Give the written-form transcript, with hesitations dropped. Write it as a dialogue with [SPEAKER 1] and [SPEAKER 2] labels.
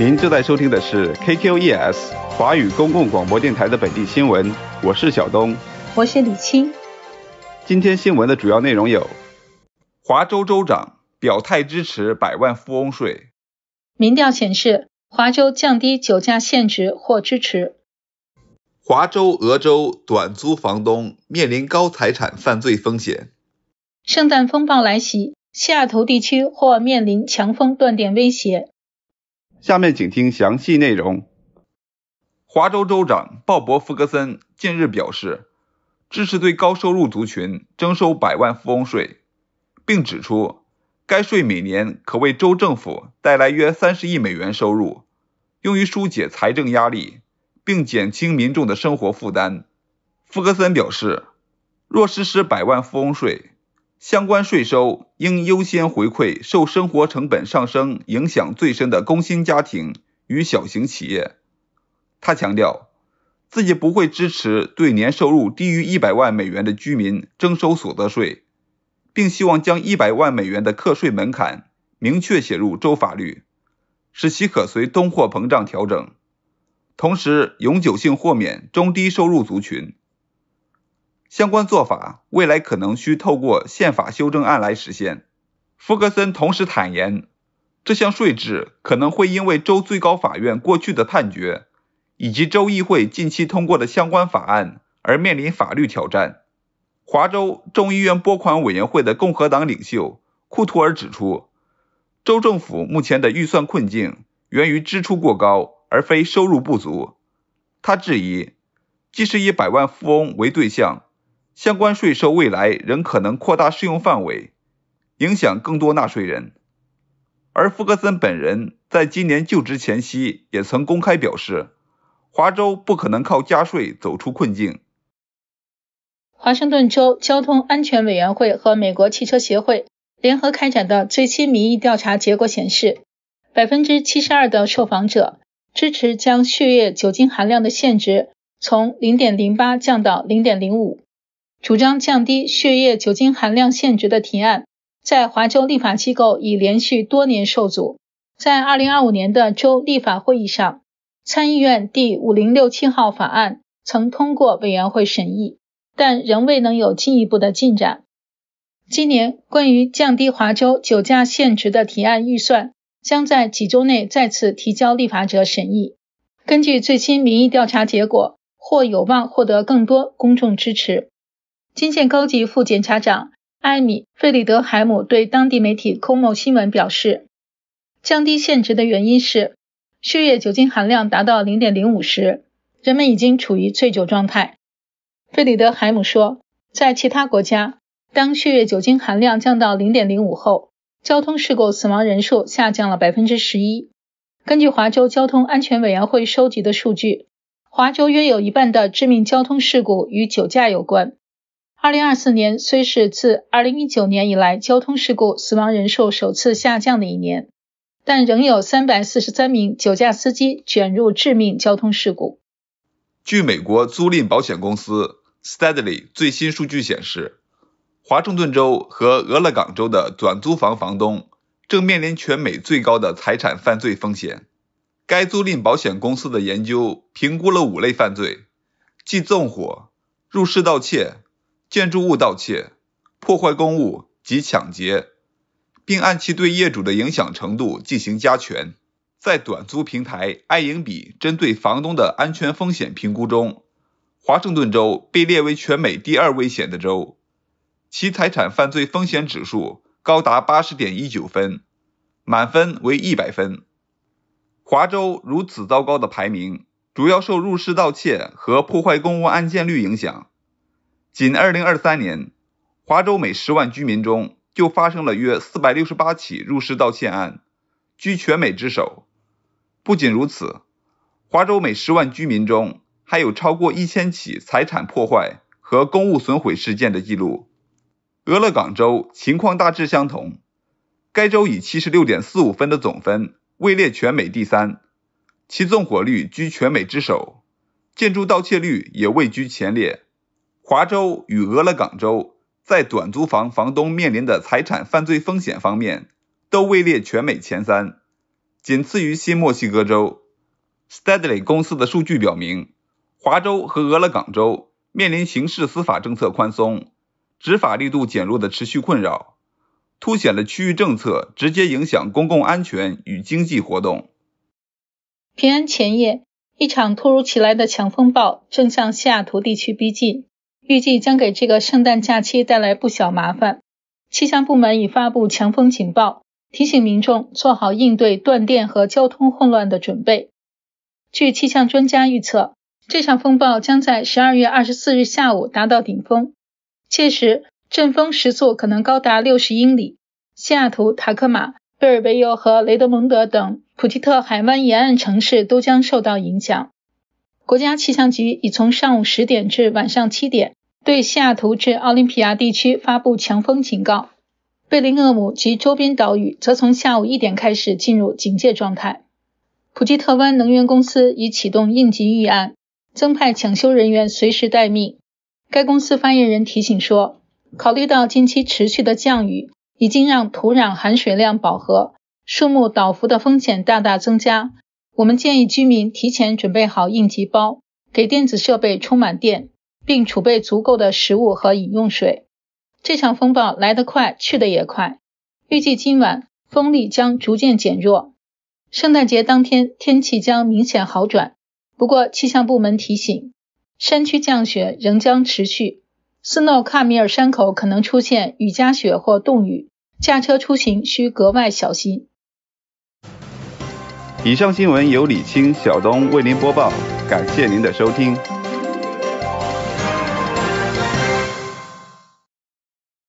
[SPEAKER 1] 您正在收听的是 KQES 华语公共广播电台的本地新闻，我是小东，
[SPEAKER 2] 我是李青。
[SPEAKER 1] 今天新闻的主要内容有：华州州长表态支持100万富翁税；
[SPEAKER 2] 民调显示，华州降低酒驾限值获支持；
[SPEAKER 3] 华州、俄州短租房东面临高财产犯罪风险；
[SPEAKER 2] 圣诞风暴来袭，西雅图地区或面临强风断电威胁。
[SPEAKER 1] 下面请听详细内容。华州州长鲍勃·福格森近日表示，支持对高收入族群征收100万富翁税，并指出，该税每年可为州政府带来约30亿美元收入，用于疏解财政压力，并减轻民众的生活负担。福格森表示，若实施100万富翁税，相关税收应优先回馈受生活成本上升影响最深的工薪家庭与小型企业。他强调，自己不会支持对年收入低于100万美元的居民征收所得税，并希望将100万美元的课税门槛明确写入州法律，使其可随通货膨胀调整，同时永久性豁免中低收入族群。相关做法未来可能需透过宪法修正案来实现。福格森同时坦言，这项税制可能会因为州最高法院过去的判决以及州议会近期通过的相关法案而面临法律挑战。华州众议院拨款委员会的共和党领袖库图尔指出，州政府目前的预算困境源于支出过高而非收入不足。他质疑，即使以100万富翁为对象，相关税收未来仍可能扩大适用范围，影响更多纳税人。而福格森本人在今年就职前夕也曾公开表示，华州不可能靠加税走出困境。
[SPEAKER 2] 华盛顿州交通安全委员会和美国汽车协会联合开展的最新民意调查结果显示， 72% 的受访者支持将血液酒精含量的限值从 0.08 降到 0.05。主张降低血液酒精含量限值的提案，在华州立法机构已连续多年受阻。在2025年的州立法会议上，参议院第5067号法案曾通过委员会审议，但仍未能有进一步的进展。今年关于降低华州酒驾限值的提案预算将在几周内再次提交立法者审议。根据最新民意调查结果，或有望获得更多公众支持。金县高级副检察长艾米·费里德海姆对当地媒体 KOMO 新闻表示，降低限值的原因是血液酒精含量达到 0.05 时，人们已经处于醉酒状态。费里德海姆说，在其他国家，当血液酒精含量降到 0.05 后，交通事故死亡人数下降了 11%。 根据华州交通安全委员会收集的数据，华州约有一半的致命交通事故与酒驾有关。2024年虽是自2019年以来交通事故死亡人数首次下降的一年，但仍有343名酒驾司机卷入致命交通事故。
[SPEAKER 3] 据美国租赁保险公司 Steadily 最新数据显示，华盛顿州和俄勒冈州的短租房房东正面临全美最高的财产犯罪风险。该租赁保险公司的研究评估了5类犯罪，即纵火、入室盗窃、建筑物盗窃、破坏公物及抢劫，并按其对业主的影响程度进行加权。在短租平台爱盈比针对房东的安全风险评估中，华盛顿州被列为全美第2危险的州，其财产犯罪风险指数高达 80.19 分，满分为100分。华州如此糟糕的排名，主要受入室盗窃和破坏公物案件率影响。仅2023年，华州每10万居民中就发生了约468起入室盗窃案，居全美之首。不仅如此，华州每10万居民中还有超过1000起财产破坏和公物损毁事件的记录。俄勒冈州情况大致相同，该州以 76.45 分的总分位列全美第3，其纵火率居全美之首，建筑盗窃率也位居前列。华州与俄勒冈州在短租房房东面临的财产犯罪风险方面都位列全美前3，仅次于新墨西哥州。Steadily 公司的数据表明，华州和俄勒冈州面临刑事司法政策宽松、执法力度减弱的持续困扰，凸显了区域政策直接影响公共安全与经济活动。
[SPEAKER 2] 平安前夜，一场突如其来的强风暴正向西雅图地区逼近，预计将给这个圣诞假期带来不小麻烦。气象部门已发布强风警报，提醒民众做好应对断电和交通混乱的准备。据气象专家预测，这场风暴将在12月24日下午达到顶峰，届时阵风时速可能高达60英里。西雅图、塔科马、贝尔维尤和雷德蒙德等普吉特海湾沿岸城市都将受到影响。国家气象局已从上午10点至晚上7点对西雅图至奥林匹亚地区发布强风警告，贝林厄姆及周边岛屿则从下午1点开始进入警戒状态。普吉特湾能源公司已启动应急预案，增派抢修人员随时待命。该公司发言人提醒说，考虑到近期持续的降雨已经让土壤含水量饱和，树木倒伏的风险大大增加，我们建议居民提前准备好应急包，给电子设备充满电，并储备足够的食物和饮用水。这场风暴来得快，去得也快，预计今晚风力将逐渐减弱。圣诞节当天天气将明显好转，不过气象部门提醒，山区降雪仍将持续，斯诺卡米尔山口可能出现雨夹雪或冻雨，驾车出行需格外小心。
[SPEAKER 1] 以上新闻由李青、小东为您播报，感谢您的收听。